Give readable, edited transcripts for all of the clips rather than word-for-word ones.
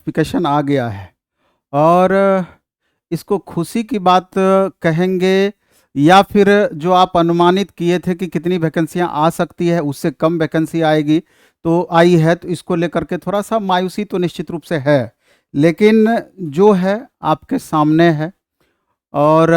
Notification आ गया है और इसको खुशी की बात कहेंगे या फिर जो आप अनुमानित किए थे कि कितनी वैकेंसियां आ सकती है उससे कम वैकेंसी आएगी तो आई है, तो इसको लेकर के थोड़ा सा मायूसी तो निश्चित रूप से है। लेकिन जो है आपके सामने है और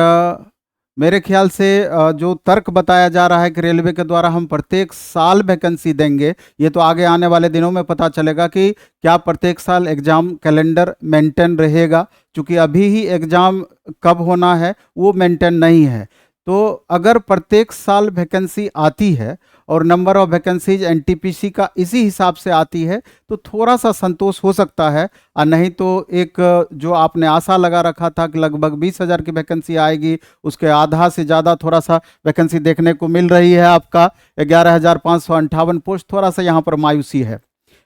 मेरे ख्याल से जो तर्क बताया जा रहा है कि रेलवे के द्वारा हम प्रत्येक साल वैकेंसी देंगे, ये तो आगे आने वाले दिनों में पता चलेगा कि क्या प्रत्येक साल एग्ज़ाम कैलेंडर मेंटेन रहेगा, क्योंकि अभी ही एग्ज़ाम कब होना है वो मेंटेन नहीं है। तो अगर प्रत्येक साल वैकेंसी आती है और नंबर ऑफ वैकेंसीज एनटीपीसी का इसी हिसाब से आती है तो थोड़ा सा संतोष हो सकता है। और नहीं तो एक जो आपने आशा लगा रखा था कि लगभग 20,000 की वैकेंसी आएगी, उसके आधा से ज़्यादा थोड़ा सा वैकेंसी देखने को मिल रही है। आपका 11,558 पोस्ट, थोड़ा सा यहाँ पर मायूसी है।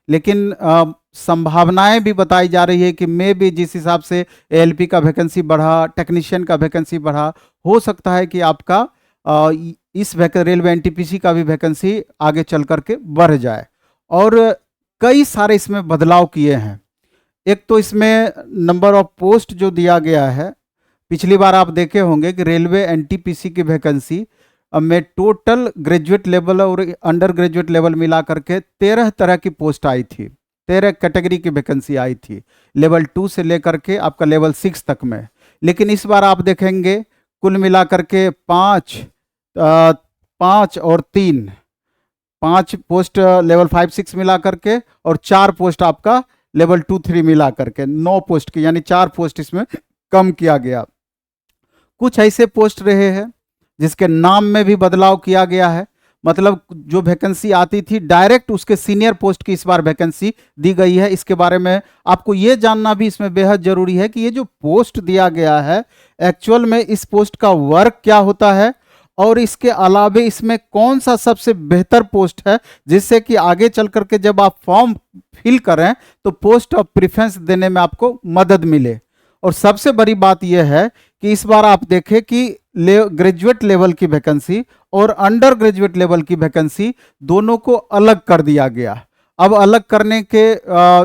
लेकिन संभावनाएं भी बताई जा रही है कि मे भी जिस हिसाब से एएलपी का वैकेंसी बढ़ा, टेक्नीशियन का वैकेंसी बढ़ा, हो सकता है कि आपका इस रेलवे एनटीपीसी का भी वैकेंसी आगे चल करके बढ़ जाए। और कई सारे इसमें बदलाव किए हैं। एक तो इसमें नंबर ऑफ पोस्ट जो दिया गया है, पिछली बार आप देखे होंगे कि रेलवे एनटीपीसी की वैकेंसी में टोटल ग्रेजुएट लेवल और अंडर ग्रेजुएट लेवल मिला करके 13 तरह की पोस्ट आई थी, 13 कैटेगरी की वैकेंसी आई थी, लेवल 2 से लेकर के आपका लेवल 6 तक में। लेकिन इस बार आप देखेंगे कुल मिला करके 5 और 3, 5 पोस्ट लेवल 5-6 मिला करके और 4 पोस्ट आपका लेवल 2-3 मिला करके 9 पोस्ट की, यानी 4 पोस्ट इसमें कम किया गया। कुछ ऐसे पोस्ट रहे हैं जिसके नाम में भी बदलाव किया गया है, मतलब जो वैकेंसी आती थी डायरेक्ट उसके सीनियर पोस्ट की इस बार वैकेंसी दी गई है। इसके बारे में आपको ये जानना भी इसमें बेहद जरूरी है कि ये जो पोस्ट दिया गया है एक्चुअल में इस पोस्ट का वर्क क्या होता है और इसके अलावे इसमें कौन सा सबसे बेहतर पोस्ट है, जिससे कि आगे चल करके जब आप फॉर्म फिल करें तो पोस्ट ऑफ प्रेफरेंस देने में आपको मदद मिले। और सबसे बड़ी बात यह है कि इस बार आप देखें कि ग्रेजुएट लेवल की वैकेंसी और अंडर ग्रेजुएट लेवल की वैकेंसी दोनों को अलग कर दिया गया। अब अलग करने के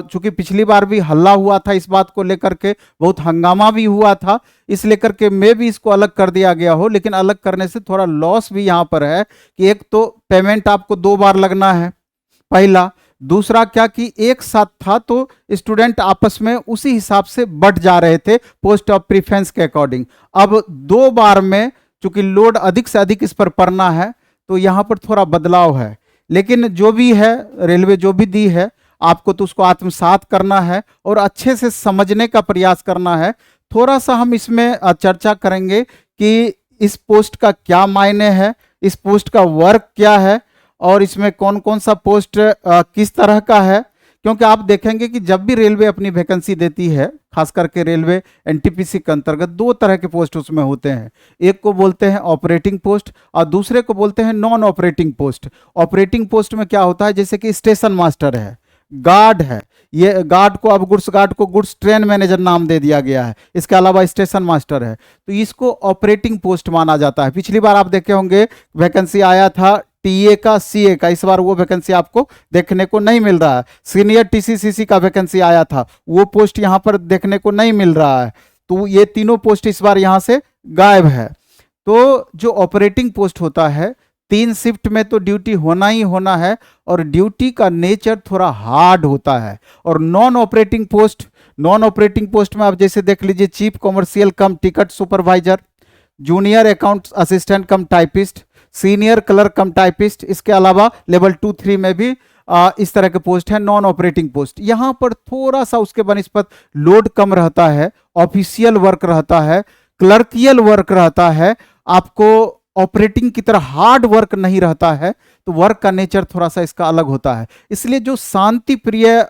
चूंकि पिछली बार भी हल्ला हुआ था इस बात को लेकर के, बहुत हंगामा भी हुआ था, इस लेकर के मैं भी इसको अलग कर दिया गया हो। लेकिन अलग करने से थोड़ा लॉस भी यहाँ पर है कि एक तो पेमेंट आपको 2 बार लगना है, पहला। दूसरा क्या कि एक साथ था तो स्टूडेंट आपस में उसी हिसाब से बढ़ जा रहे थे पोस्ट ऑफ प्रेफरेंस के अकॉर्डिंग। अब 2 बार में चूंकि लोड अधिक से अधिक इस पर पड़ना है तो यहाँ पर थोड़ा बदलाव है। लेकिन जो भी है, रेलवे जो भी दी है आपको तो उसको आत्मसात करना है और अच्छे से समझने का प्रयास करना है। थोड़ा सा हम इसमें चर्चा करेंगे कि इस पोस्ट का क्या मायने है, इस पोस्ट का वर्क क्या है और इसमें कौन कौन सा पोस्ट किस तरह का है। क्योंकि आप देखेंगे कि जब भी रेलवे अपनी वैकेंसी देती है, खास करके रेलवे एनटीपीसी के अंतर्गत 2 तरह के पोस्ट उसमें होते हैं। एक को बोलते हैं ऑपरेटिंग पोस्ट और दूसरे को बोलते हैं non operating post. Operating post में क्या होता है, जैसे कि स्टेशन मास्टर है, गार्ड है, ये गार्ड को अब गुड्स गार्ड को गुड्स ट्रेन मैनेजर नाम दे दिया गया है, इसके अलावा स्टेशन मास्टर है, तो इसको ऑपरेटिंग पोस्ट माना जाता है। पिछली बार आप देखे होंगे वैकेंसी आया था टीए का, सीए का, इस बार वो वैकेंसी आपको देखने को नहीं मिल रहा है। सीनियर टीसीसीसी का वैकेंसी आया था, वो पोस्ट यहाँ पर देखने को नहीं मिल रहा है। तो ये तीनों पोस्ट इस बार यहाँ से गायब है। तो जो ऑपरेटिंग पोस्ट होता है 3 शिफ्ट में तो ड्यूटी होना ही होना है और ड्यूटी का नेचर थोड़ा हार्ड होता है। और नॉन ऑपरेटिंग पोस्ट में आप जैसे देख लीजिए चीफ कॉमर्शियल कम ticket supervisor, junior account assistant कम टाइपिस्ट, सीनियर क्लर्क कम टाइपिस्ट, इसके अलावा लेवल 2-3 में भी इस तरह के पोस्ट हैं नॉन ऑपरेटिंग पोस्ट। यहाँ पर थोड़ा सा उसके बनिस्पत लोड कम रहता है, ऑफिशियल वर्क रहता है, क्लर्कियल वर्क रहता है, आपको ऑपरेटिंग की तरह हार्ड वर्क नहीं रहता है। तो वर्क का नेचर थोड़ा सा इसका अलग होता है। इसलिए जो शांति प्रिय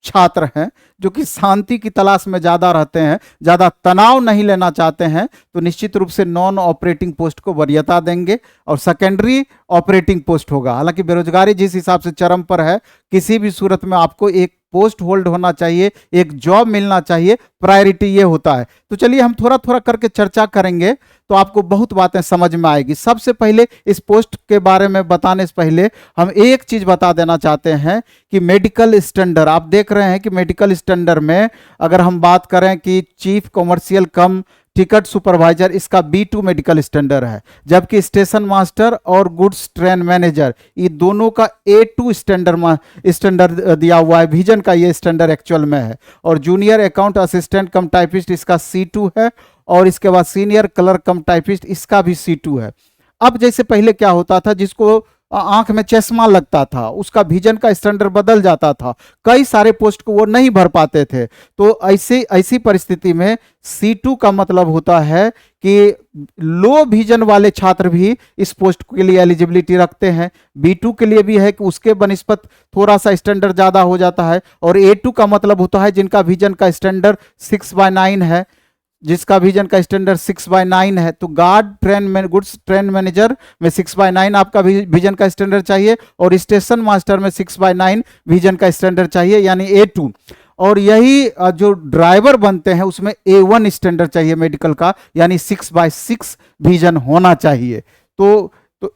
छात्र हैं, जो कि शांति की तलाश में ज़्यादा रहते हैं, ज़्यादा तनाव नहीं लेना चाहते हैं, तो निश्चित रूप से नॉन ऑपरेटिंग पोस्ट को वरीयता देंगे और सेकेंडरी ऑपरेटिंग पोस्ट होगा। हालांकि बेरोजगारी जिस हिसाब से चरम पर है, किसी भी सूरत में आपको एक पोस्ट होल्ड होना चाहिए, एक जॉब मिलना चाहिए, प्रायोरिटी ये होता है। तो चलिए हम थोड़ा थोड़ा करके चर्चा करेंगे तो आपको बहुत बातें समझ में आएगी। सबसे पहले इस पोस्ट के बारे में बताने से पहले हम एक चीज बता देना चाहते हैं कि मेडिकल स्टैंडर्ड, आप देख रहे हैं कि मेडिकल स्टैंडर्ड में अगर हम बात करें कि चीफ कॉमर्शियल कम टिकट सुपरवाइजर, इसका B2 मेडिकल स्टैंडर्ड है, जबकि स्टेशन मास्टर और गुड्स ट्रेन मैनेजर ये दोनों का A2 स्टैंडर्ड दिया हुआ है। विजन का ये स्टैंडर्ड एक्चुअल में है। और जूनियर अकाउंट असिस्टेंट कम टाइपिस्ट इसका C2 है, और इसके बाद सीनियर क्लर्क कम टाइपिस्ट इसका भी C2 है। अब जैसे पहले क्या होता था, जिसको आंख में चश्मा लगता था उसका विजन का स्टैंडर्ड बदल जाता था, कई सारे पोस्ट को वो नहीं भर पाते थे। तो ऐसी परिस्थिति में C2 का मतलब होता है कि लो विजन वाले छात्र भी इस पोस्ट के लिए एलिजिबिलिटी रखते हैं। B2 के लिए भी है कि उसके बनिस्पत थोड़ा सा स्टैंडर्ड ज्यादा हो जाता है। और A2 का मतलब होता है जिनका विजन का स्टैंडर्ड 6/9 है, जिसका विजन का स्टैंडर्ड 6/9 है। तो गुड्स ट्रेन मैनेजर में 6/9 आपका विजन का स्टैंडर्ड चाहिए, और स्टेशन मास्टर में 6/9 विजन का स्टैंडर्ड चाहिए, यानी A2। और यही जो ड्राइवर बनते हैं उसमें A1 स्टैंडर्ड चाहिए मेडिकल का, यानी 6/6 विजन होना चाहिए। तो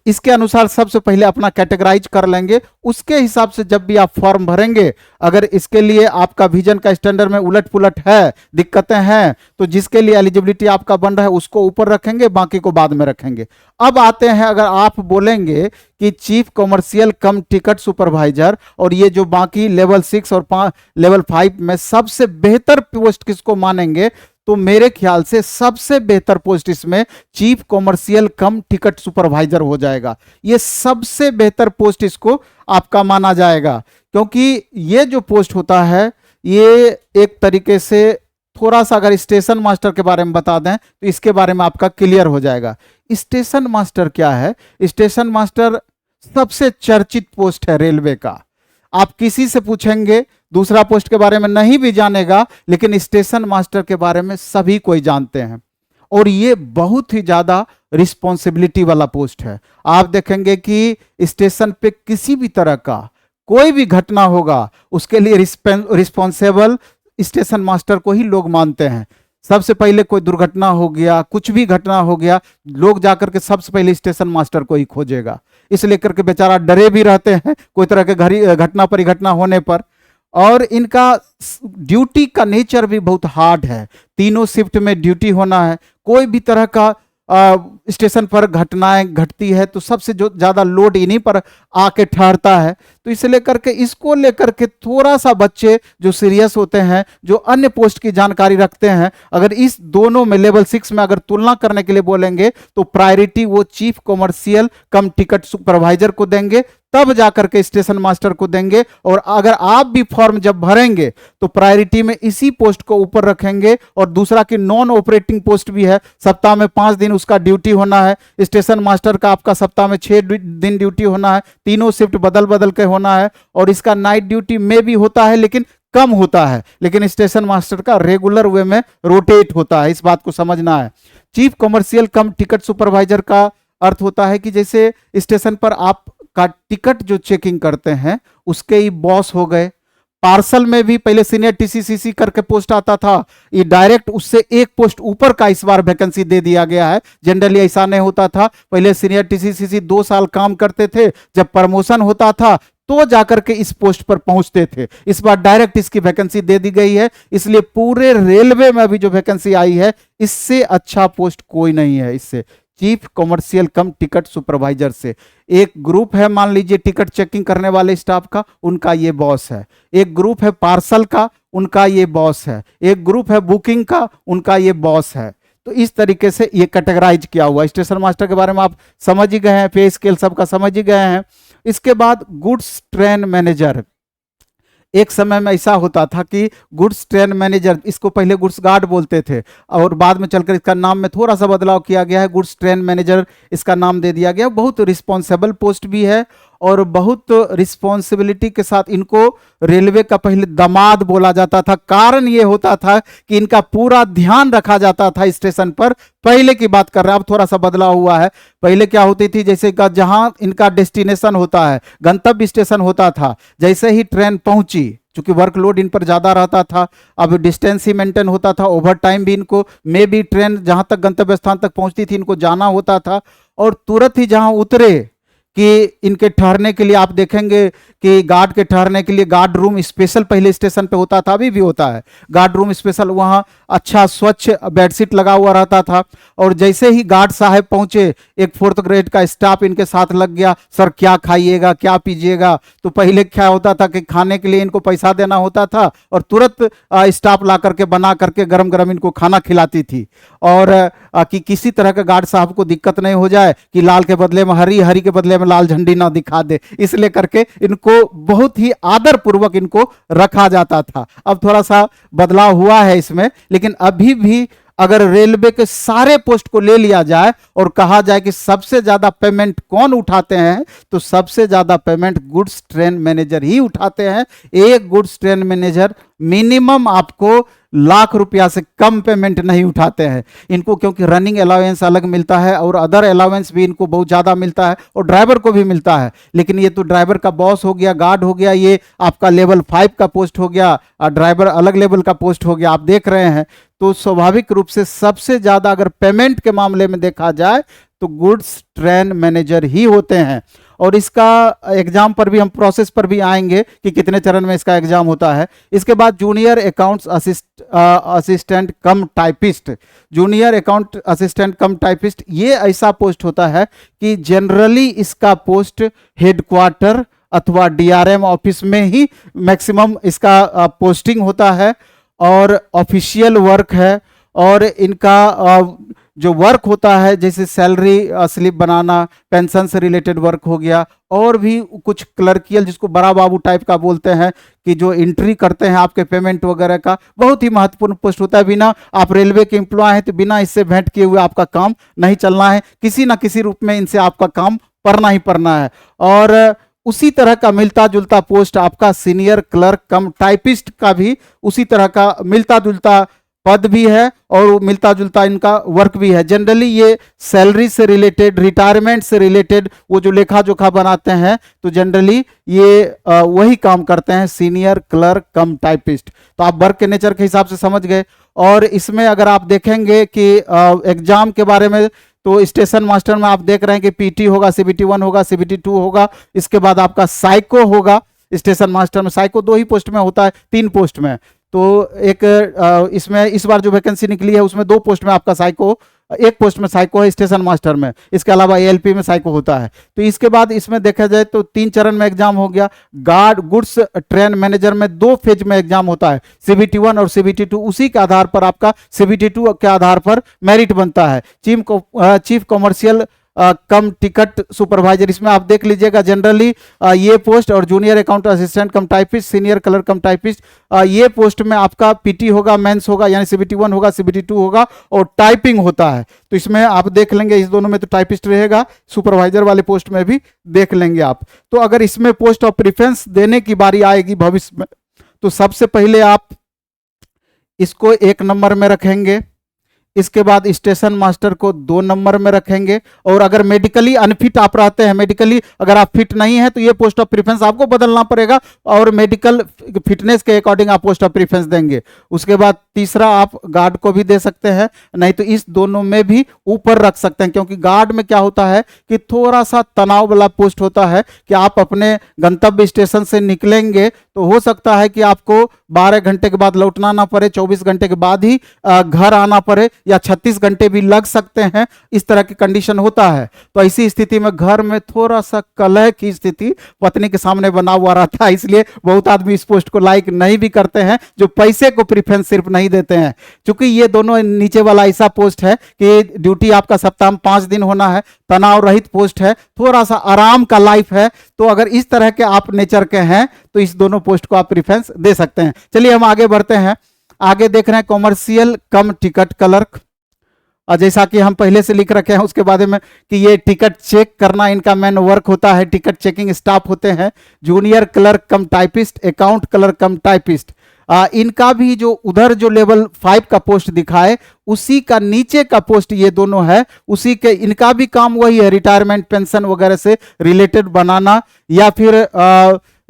इसके अनुसार सबसे पहले अपना कैटेगराइज कर लेंगे, उसके हिसाब से जब भी आप फॉर्म भरेंगे, अगर इसके लिए आपका विजन का स्टैंडर्ड में उलट पुलट है, दिक्कतें हैं, तो जिसके लिए एलिजिबिलिटी आपका बन रहा है उसको ऊपर रखेंगे, बाकी को बाद में रखेंगे। अब आते हैं, अगर आप बोलेंगे कि चीफ कॉमर्शियल कम टिकट सुपरवाइजर, और ये जो बाकी लेवल 6 और लेवल 5 में सबसे बेहतर पोस्ट किसको मानेंगे, तो मेरे ख्याल से सबसे बेहतर पोस्ट इसमें चीफ कॉमर्शियल कम टिकट सुपरवाइजर हो जाएगा। ये सबसे बेहतर पोस्ट इसको आपका माना जाएगा, क्योंकि ये जो पोस्ट होता है ये एक तरीके से थोड़ा सा, अगर स्टेशन मास्टर के बारे में बता दें तो इसके बारे में आपका क्लियर हो जाएगा। स्टेशन मास्टर क्या है? स्टेशन मास्टर सबसे चर्चित पोस्ट है रेलवे का। आप किसी से पूछेंगे दूसरा पोस्ट के बारे में नहीं भी जानेगा, लेकिन स्टेशन मास्टर के बारे में सभी कोई जानते हैं। और ये बहुत ही ज्यादा रिस्पॉन्सिबिलिटी वाला पोस्ट है। आप देखेंगे कि स्टेशन पे किसी भी तरह का कोई भी घटना होगा, उसके लिए रिस्पॉन्सिबल स्टेशन मास्टर को ही लोग मानते हैं। सबसे पहले कोई दुर्घटना हो गया, कुछ भी घटना हो गया, लोग जाकर के सबसे पहले स्टेशन मास्टर को ही खोजेगा। इस लेकर के बेचारा डरे भी रहते हैं कोई तरह के घटना परिघटना होने पर। और इनका ड्यूटी का नेचर भी बहुत हार्ड है, तीनों शिफ्ट में ड्यूटी होना है। कोई भी तरह का स्टेशन पर घटनाएं घटती है तो सबसे जो ज्यादा लोड इन्हीं पर आके ठहरता है। तो इसे लेकर के, इसको लेकर के थोड़ा सा बच्चे जो सीरियस होते हैं, जो अन्य पोस्ट की जानकारी रखते हैं, अगर इस दोनों में लेवल 6 में अगर तुलना करने के लिए बोलेंगे तो प्रायोरिटी वो चीफ कॉमर्शियल कम टिकट सुपरवाइजर को देंगे, तब जाकर के स्टेशन मास्टर को देंगे। और अगर आप भी फॉर्म जब भरेंगे तो प्रायोरिटी में इसी पोस्ट को ऊपर रखेंगे। और दूसरा कि नॉन ऑपरेटिंग पोस्ट भी है, सप्ताह में 5 दिन उसका ड्यूटी होना है। स्टेशन मास्टर का आपका सप्ताह में 6 दिन ड्यूटी होना है, तीनों शिफ्ट बदल बदल के होना है। और इसका नाइट ड्यूटी में भी होता है लेकिन कम होता है, लेकिन स्टेशन मास्टर का रेगुलर वे में रोटेट होता है। इस बात को समझना है। चीफ कॉमर्शियल कम टिकट सुपरवाइजर का अर्थ होता है कि जैसे स्टेशन पर आप का टिकट जो चेकिंग करते हैं उसके ही बॉस हो गए। पार्सल में भी पहले सीनियर TCCC करके पोस्ट आता था, ये डायरेक्ट उससे एक पोस्ट ऊपर का इस बार वैकेंसी दे दिया गया है। जनरली ऐसा नहीं होता था, पहले सीनियर TCCC 2 साल काम करते थे, जब प्रमोशन होता था तो जाकर के इस पोस्ट पर पहुंचते थे। इस बार डायरेक्ट इसकी वैकेंसी दे दी गई है, इसलिए पूरे रेलवे में अभी जो वैकेंसी आई है इससे अच्छा पोस्ट कोई नहीं है। इससे चीफ कॉमर्शियल कम टिकट सुपरवाइजर से एक ग्रुप है, मान लीजिए टिकट चेकिंग करने वाले स्टाफ का, उनका ये बॉस है। एक ग्रुप है पार्सल का, उनका ये बॉस है। एक ग्रुप है बुकिंग का, उनका ये बॉस है। तो इस तरीके से ये कैटेगराइज किया हुआ। स्टेशन मास्टर के बारे में आप समझ ही गए हैं, पे स्केल सबका समझ ही गए हैं। इसके बाद गुड्स ट्रेन मैनेजर, एक समय में ऐसा होता था कि गुड्स ट्रेन मैनेजर, इसको पहले गुड्स गार्ड बोलते थे और बाद में चलकर इसका नाम में थोड़ा सा बदलाव किया गया है, गुड्स ट्रेन मैनेजर इसका नाम दे दिया गया। बहुत रिस्पॉन्सिबल पोस्ट भी है और बहुत रिस्पॉन्सिबिलिटी के साथ इनको रेलवे का पहले दामाद बोला जाता था। कारण ये होता था कि इनका पूरा ध्यान रखा जाता था स्टेशन पर। पहले की बात कर रहे हैं, अब थोड़ा सा बदलाव हुआ है। पहले क्या होती थी, जैसे जहां इनका डेस्टिनेशन होता है, गंतव्य स्टेशन होता था, जैसे ही ट्रेन पहुंची चूंकि वर्कलोड इन पर ज़्यादा रहता था, अब डिस्टेंस ही मेंटेन होता था, ओवर टाइम भी इनको मे भी ट्रेन जहाँ तक गंतव्य स्थान तक पहुँचती थी इनको जाना होता था, और तुरंत ही जहाँ उतरे कि इनके ठहरने के लिए आप देखेंगे कि गार्ड के ठहरने के लिए गार्ड रूम स्पेशल पहले स्टेशन पे होता था, अभी भी होता है गार्ड रूम स्पेशल, वहाँ अच्छा स्वच्छ बेडशीट लगा हुआ रहता था। और जैसे ही गार्ड साहब पहुंचे, एक 4th ग्रेड का स्टाफ इनके साथ लग गया, सर क्या खाइएगा क्या पीजिएगा। तो पहले क्या होता था कि खाने के लिए इनको पैसा देना होता था और तुरंत स्टाफ ला करके बना करके गरम गरम इनको खाना खिलाती थी, और कि किसी तरह का गार्ड साहब को दिक्कत नहीं हो जाए कि लाल के बदले में हरी, हरी के बदले में लाल झंडी ना दिखा दे, इसलिए करके इनको बहुत ही आदर पूर्वक इनको रखा जाता था। अब थोड़ा सा बदलाव हुआ है इसमें, लेकिन अभी भी अगर रेलवे के सारे पोस्ट को ले लिया जाए और कहा जाए कि सबसे ज्यादा पेमेंट कौन उठाते हैं, तो सबसे ज्यादा पेमेंट गुड्स ट्रेन मैनेजर ही उठाते हैं। एक गुड्स ट्रेन मैनेजर मिनिमम आपको ₹1,00,000 से कम पेमेंट नहीं उठाते हैं इनको, क्योंकि रनिंग अलाउंस अलग मिलता है और अदर अलाउंस भी इनको बहुत ज़्यादा मिलता है और ड्राइवर को भी मिलता है। लेकिन ये तो ड्राइवर का बॉस हो गया, गार्ड हो गया, ये आपका लेवल 5 का पोस्ट हो गया और ड्राइवर अलग लेवल का पोस्ट हो गया, आप देख रहे हैं। तो स्वाभाविक रूप से सबसे ज़्यादा अगर पेमेंट के मामले में देखा जाए तो गुड्स ट्रेन मैनेजर ही होते हैं। और इसका एग्जाम पर भी हम प्रोसेस पर भी आएंगे कि कितने चरण में इसका एग्जाम होता है। इसके बाद जूनियर अकाउंट्स असिस्टेंट कम टाइपिस्ट, जूनियर अकाउंट असिस्टेंट कम टाइपिस्ट ये ऐसा पोस्ट होता है कि जनरली इसका पोस्ट हेडक्वार्टर अथवा डीआरएम ऑफिस में ही मैक्सिमम इसका पोस्टिंग होता है और ऑफिशियल वर्क है। और इनका जो वर्क होता है जैसे सैलरी स्लिप बनाना, पेंशन से रिलेटेड वर्क हो गया, और भी कुछ क्लर्कियल जिसको बड़ा बाबू टाइप का बोलते हैं कि जो एंट्री करते हैं आपके पेमेंट वगैरह का, बहुत ही महत्वपूर्ण पोस्ट होता है। बिना आप रेलवे के एम्प्लॉय हैं तो बिना इससे भेंट किए हुए आपका काम नहीं चलना है, किसी ना किसी रूप में इनसे आपका काम पढ़ना ही पढ़ना है। और उसी तरह का मिलता जुलता पोस्ट आपका सीनियर क्लर्क कम टाइपिस्ट का भी उसी तरह का मिलता जुलता पद भी है और मिलता जुलता इनका वर्क भी है। जनरली ये सैलरी से रिलेटेड, रिटायरमेंट से रिलेटेड वो जो लेखा जोखा बनाते हैं, तो जनरली ये वही काम करते हैं, सीनियर क्लर्क कम टाइपिस्ट। तो आप वर्क के नेचर के हिसाब से समझ गए। और इसमें अगर आप देखेंगे कि एग्जाम के बारे में, तो स्टेशन मास्टर में आप देख रहे हैं कि पीटी होगा, सीबीटी 1 होगा, सीबीटी 2 होगा, इसके बाद आपका साइको होगा। स्टेशन मास्टर में साइको 2 ही पोस्ट में होता है, 3 पोस्ट में। तो एक इसमें इस बार जो वैकेंसी निकली है उसमें 2 पोस्ट में आपका साइको, 1 पोस्ट में साइको है स्टेशन मास्टर में, इसके अलावा एएलपी में साइको होता है। तो इसके बाद इसमें देखा जाए तो 3 चरण में एग्जाम हो गया। गार्ड गुड्स ट्रेन मैनेजर में 2 फेज में एग्जाम होता है, सीबीटी 1 और सीबीटी 2। उसी के आधार पर आपका सीबीटी 2 के आधार पर मेरिट बनता है। चीफ कॉमर्शियल कम टिकट सुपरवाइजर, इसमें आप देख लीजिएगा जनरली ये पोस्ट, और जूनियर अकाउंट असिस्टेंट कम टाइपिस्ट, सीनियर क्लर्क कम टाइपिस्ट, ये पोस्ट में आपका पीटी होगा, मेंस होगा, यानी सीबीटी 1 होगा, सीबीटी 2 होगा, और टाइपिंग होता है। तो इसमें आप देख लेंगे, इस दोनों में तो टाइपिस्ट रहेगा, सुपरवाइजर वाले पोस्ट में भी देख लेंगे आप। तो अगर इसमें पोस्ट ऑफ प्रेफरेंस देने की बारी आएगी भविष्य में, तो सबसे पहले आप इसको 1 नंबर में रखेंगे, इसके बाद स्टेशन मास्टर को 2 नंबर में रखेंगे। और अगर मेडिकली अनफिट आप रहते हैं, मेडिकली अगर आप फिट नहीं है, तो ये पोस्ट ऑफ प्रेफरेंस आपको बदलना पड़ेगा और मेडिकल फिटनेस के अकॉर्डिंग आप पोस्ट ऑफ प्रेफरेंस देंगे। उसके बाद तीसरा आप गार्ड को भी दे सकते हैं, नहीं तो इस दोनों में भी ऊपर रख सकते हैं, क्योंकि गार्ड में क्या होता है कि थोड़ा सा तनाव वाला पोस्ट होता है कि आप अपने गंतव्य स्टेशन से निकलेंगे तो हो सकता है कि आपको 12 घंटे के बाद लौटना ना पड़े, 24 घंटे के बाद ही घर आना पड़े, या 36 घंटे भी लग सकते हैं, इस तरह की कंडीशन होता है। तो ऐसी स्थिति में घर में थोड़ा सा कलह की स्थिति पत्नी के सामने बना हुआ रहता है, इसलिए बहुत आदमी इस पोस्ट को लाइक नहीं भी करते हैं, जो पैसे को प्रेफरेंस सिर्फ नहीं देते हैं। क्योंकि ये दोनों नीचे वाला ऐसा पोस्ट है कि ड्यूटी आपका सप्ताह में 5 दिन होना है, तनाव रहित पोस्ट है, थोड़ा सा आराम का लाइफ है। तो अगर इस तरह के आप नेचर के हैं तो इस दोनों पोस्ट को आप प्रेफरेंस दे सकते हैं। चलिए हम आगे बढ़ते हैं। आगे देख रहे हैं कॉमर्शियल कम टिकट क्लर्क, और जैसा कि हम पहले से लिख रखे हैं उसके बारे में कि ये टिकट चेक करना इनका मेन वर्क होता है, टिकट चेकिंग स्टाफ होते हैं। जूनियर क्लर्क कम टाइपिस्ट, अकाउंट क्लर्क कम टाइपिस्ट, इनका भी जो उधर जो लेवल 5 का पोस्ट दिखाए उसी का नीचे का पोस्ट ये दोनों है, उसी के इनका भी काम वही है, रिटायरमेंट पेंशन वगैरह से रिलेटेड बनाना, या फिर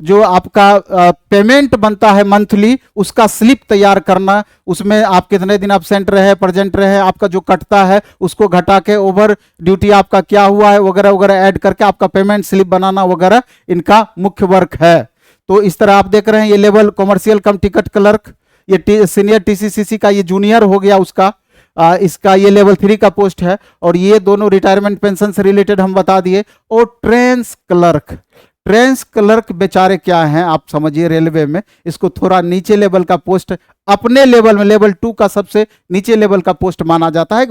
जो आपका पेमेंट बनता है मंथली, उसका स्लिप तैयार करना, उसमें आप कितने दिन एब्सेंट रहे, प्रेजेंट रहे, आपका जो कटता है उसको घटा के ओवर ड्यूटी आपका क्या हुआ है वगैरह वगैरह ऐड करके आपका पेमेंट स्लिप बनाना वगैरह इनका मुख्य वर्क है। तो इस तरह आप देख रहे हैं ये लेवल कॉमर्शियल कम टिकट क्लर्क, ये सीनियर टीसीसीसी का ये जूनियर हो गया उसका, इसका ये लेवल 3 का पोस्ट है। और ये दोनों रिटायरमेंट पेंशन से रिलेटेड हम बता दिए। और ट्रेन्स क्लर्क, ट्रेन्स क्लर्क बेचारे क्या हैं आप समझिए, रेलवे में इसको थोड़ा नीचे लेवल का पोस्ट, अपने लेवल में लेवल 2 का सबसे नीचे लेवल का पोस्ट माना जाता है।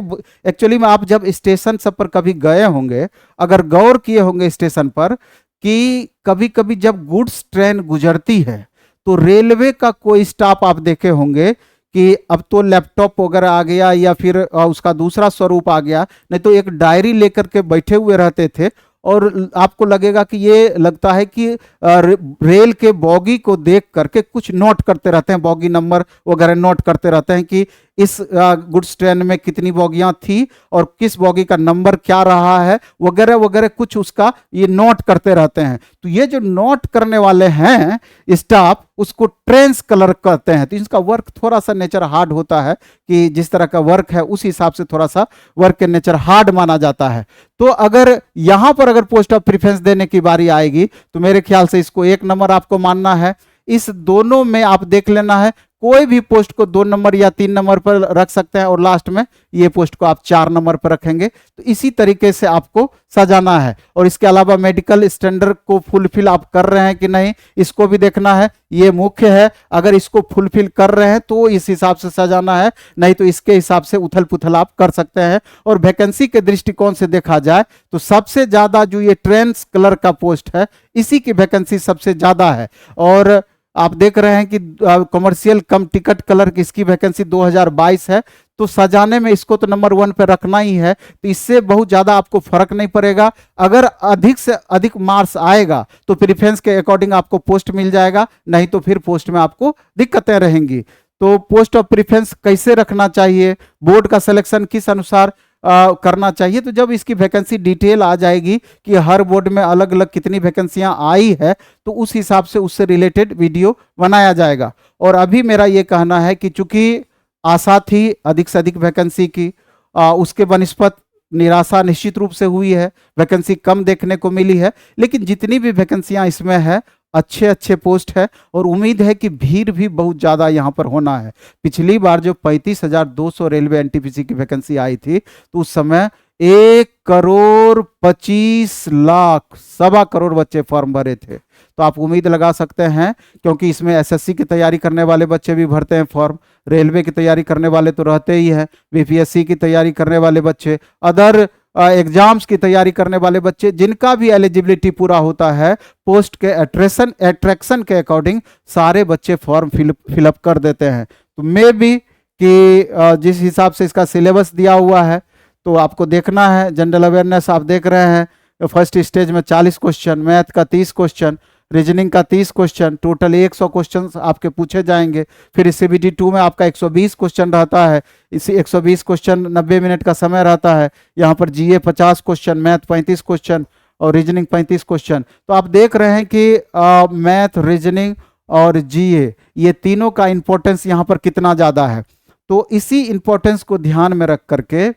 एक्चुअली में आप जब स्टेशन सब पर कभी गए होंगे, अगर गौर किए होंगे स्टेशन पर कि कभी कभी जब गुड्स ट्रेन गुजरती है तो रेलवे का कोई स्टाफ आप देखे होंगे कि अब तो लैपटॉप वगैरह आ गया या फिर उसका दूसरा स्वरूप आ गया, नहीं तो एक डायरी लेकर के बैठे हुए रहते थे और आपको लगेगा कि ये लगता है कि रेल के बॉगी को देख करके कुछ नोट करते रहते हैं, बॉगी नंबर वगैरह नोट करते रहते हैं कि इस गुड्स ट्रेन में कितनी बॉगियां थी और किस बॉगी का नंबर क्या रहा है वगैरह वगैरह, कुछ उसका ये नोट करते रहते हैं। तो ये जो नोट करने वाले हैं स्टाफ, उसको ट्रेन्स क्लर्क कहते हैं। तो इसका वर्क थोड़ा सा नेचर हार्ड होता है कि जिस तरह का वर्क है उस हिसाब से थोड़ा सा वर्क के नेचर हार्ड माना जाता है। तो अगर यहां पर अगर पोस्ट ऑफ प्रेफरेंस देने की बारी आएगी तो मेरे ख्याल से इसको 1 नंबर आपको मानना है। इस दोनों में आप देख लेना है, कोई भी पोस्ट को 2 नंबर या 3 नंबर पर रख सकते हैं और लास्ट में ये पोस्ट को आप 4 नंबर पर रखेंगे। तो इसी तरीके से आपको सजाना है। और इसके अलावा मेडिकल स्टैंडर्ड को फुलफिल आप कर रहे हैं कि नहीं, इसको भी देखना है, ये मुख्य है। अगर इसको फुलफिल कर रहे हैं तो इस हिसाब से सजाना है, नहीं तो इसके हिसाब से उथल पुथल आप कर सकते हैं। और वैकेंसी के दृष्टिकोण से देखा जाए तो सबसे ज्यादा जो ये ट्रेन्स क्लर्क का पोस्ट है, इसी की वैकेंसी सबसे ज्यादा है। और आप देख रहे हैं कि कमर्शियल कम टिकट क्लर्क, इसकी वैकेंसी 2022 है। तो सजाने में इसको तो नंबर 1 पे रखना ही है, तो इससे बहुत ज्यादा आपको फर्क नहीं पड़ेगा। अगर अधिक से अधिक मार्क्स आएगा तो प्रेफरेंस के अकॉर्डिंग आपको पोस्ट मिल जाएगा, नहीं तो फिर पोस्ट में आपको दिक्कतें रहेंगी। तो पोस्ट ऑफ प्रेफरेंस कैसे रखना चाहिए, बोर्ड का सिलेक्शन किस अनुसार करना चाहिए, तो जब इसकी वैकेंसी डिटेल आ जाएगी कि हर बोर्ड में अलग अलग कितनी वैकेंसियां आई है, तो उस हिसाब से उससे रिलेटेड वीडियो बनाया जाएगा। और अभी मेरा ये कहना है कि चूंकि आशा थी अधिक से अधिक वैकेंसी की, उसके बनिस्पत निराशा निश्चित रूप से हुई है, वैकेंसी कम देखने को मिली है। लेकिन जितनी भी वैकेंसियां इसमें है, अच्छे अच्छे पोस्ट है और उम्मीद है कि भीड़ भी बहुत ज़्यादा यहाँ पर होना है। पिछली बार जो 35,200 रेलवे एनटीपीसी की वैकेंसी आई थी तो उस समय 1,25,00,000 सवा करोड़ बच्चे फॉर्म भरे थे। तो आप उम्मीद लगा सकते हैं, क्योंकि इसमें एसएससी की तैयारी करने वाले बच्चे भी भरते हैं फॉर्म, रेलवे की तैयारी करने वाले तो रहते ही हैं, बीपीएससी की तैयारी करने वाले बच्चे, अदर एग्जाम्स की तैयारी करने वाले बच्चे, जिनका भी एलिजिबिलिटी पूरा होता है पोस्ट के अट्रैक्शन के अकॉर्डिंग सारे बच्चे फॉर्म फिलअप कर देते हैं। तो मे बी कि जिस हिसाब से इसका सिलेबस दिया हुआ है तो आपको देखना है। जनरल अवेयरनेस आप देख रहे हैं, फर्स्ट स्टेज में 40 क्वेश्चन, मैथ का 30 क्वेश्चन, रीजनिंग का 30 क्वेश्चन, टोटल 100 क्वेश्चन आपके पूछे जाएंगे। फिर सीबीटी 2 में आपका 120 क्वेश्चन रहता है, इसी 120 क्वेश्चन 90 मिनट का समय रहता है। यहाँ पर जीए 50 क्वेश्चन, मैथ 35 क्वेश्चन और रीजनिंग 35 क्वेश्चन। तो आप देख रहे हैं कि मैथ, रीजनिंग और जीए, ये तीनों का इंपॉर्टेंस यहाँ पर कितना ज़्यादा है। तो इसी इंपॉर्टेंस को ध्यान में रख करके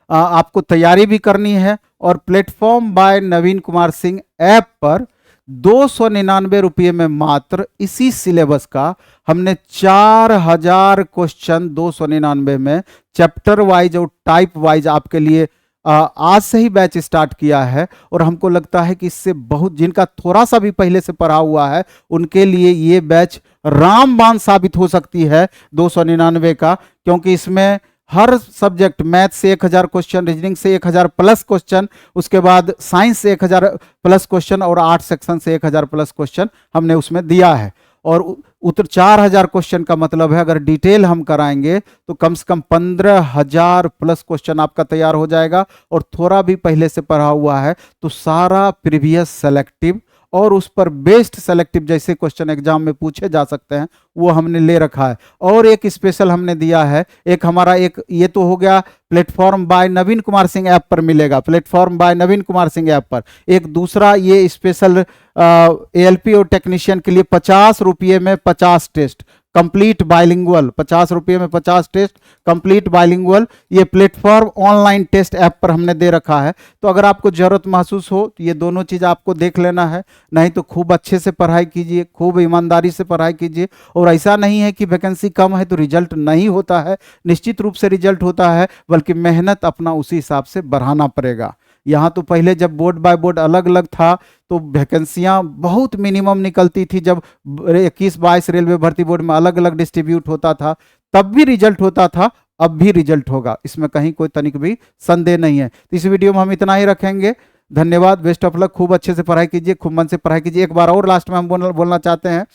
आपको तैयारी भी करनी है। और प्लेटफॉर्म बाय नवीन कुमार सिंह ऐप पर 299 रुपये में मात्र इसी सिलेबस का हमने 4000 क्वेश्चन 299 में चैप्टर वाइज और टाइप वाइज आपके लिए आज से ही बैच स्टार्ट किया है। और हमको लगता है कि इससे बहुत, जिनका थोड़ा सा भी पहले से पढ़ा हुआ है, उनके लिए ये बैच रामबाण साबित हो सकती है 299 का, क्योंकि इसमें हर सब्जेक्ट, मैथ से 1000 क्वेश्चन, रीजनिंग से 1000 प्लस क्वेश्चन, उसके बाद साइंस से 1000 प्लस क्वेश्चन और आर्ट सेक्शन से 1000 प्लस क्वेश्चन हमने उसमें दिया है। और उत्तर 4000 क्वेश्चन का मतलब है अगर डिटेल हम कराएंगे तो कम से कम 15,000 प्लस क्वेश्चन आपका तैयार हो जाएगा। और थोड़ा भी पहले से पढ़ा हुआ है तो सारा प्रीवियस सेलेक्टिव और उस पर बेस्ड सेलेक्टिव जैसे क्वेश्चन एग्जाम में पूछे जा सकते हैं वो हमने ले रखा है। और एक स्पेशल हमने दिया है, एक हमारा एक ये तो हो गया प्लेटफॉर्म बाय नवीन कुमार सिंह ऐप पर मिलेगा, प्लेटफॉर्म बाय नवीन कुमार सिंह ऐप पर। एक दूसरा ये स्पेशल ALP और टेक्नीशियन के लिए 50 रुपये में 50 टेस्ट कंप्लीट बाइलिंगुअल, 50 रुपये में 50 टेस्ट कंप्लीट बाइलिंगुअल, ये प्लेटफॉर्म ऑनलाइन टेस्ट ऐप पर हमने दे रखा है। तो अगर आपको जरूरत महसूस हो तो ये दोनों चीज़ आपको देख लेना है, नहीं तो खूब अच्छे से पढ़ाई कीजिए, खूब ईमानदारी से पढ़ाई कीजिए। और ऐसा नहीं है कि वैकेंसी कम है तो रिजल्ट नहीं होता है, निश्चित रूप से रिजल्ट होता है, बल्कि मेहनत अपना उसी हिसाब से बढ़ाना पड़ेगा। यहाँ तो पहले जब बोर्ड बाय बोर्ड अलग अलग था तो वैकेंसियाँ बहुत मिनिमम निकलती थी, जब 21-22 रेलवे भर्ती बोर्ड में अलग अलग डिस्ट्रीब्यूट होता था तब भी रिजल्ट होता था, अब भी रिजल्ट होगा, इसमें कहीं कोई तनिक भी संदेह नहीं है। तो इस वीडियो में हम इतना ही रखेंगे। धन्यवाद, बेस्ट ऑफ लक, खूब अच्छे से पढ़ाई कीजिए, खूब मन से पढ़ाई कीजिए। एक बार और लास्ट में हम बोलना चाहते हैं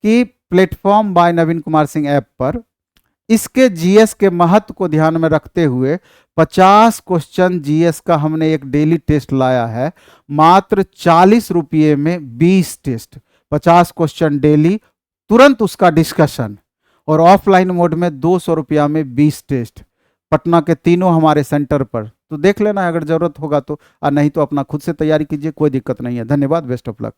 कि प्लेटफॉर्म बाय नवीन कुमार सिंह ऐप पर इसके जीएस के महत्व को ध्यान में रखते हुए 50 क्वेश्चन जीएस का हमने एक डेली टेस्ट लाया है, मात्र 40 रुपये में 20 टेस्ट, 50 क्वेश्चन डेली, तुरंत उसका डिस्कशन, और ऑफलाइन मोड में 200 रुपया में 20 टेस्ट, पटना के तीनों हमारे सेंटर पर। तो देख लेना अगर जरूरत होगा तो, और नहीं तो अपना खुद से तैयारी कीजिए, कोई दिक्कत नहीं है। धन्यवाद, बेस्ट ऑफ लक।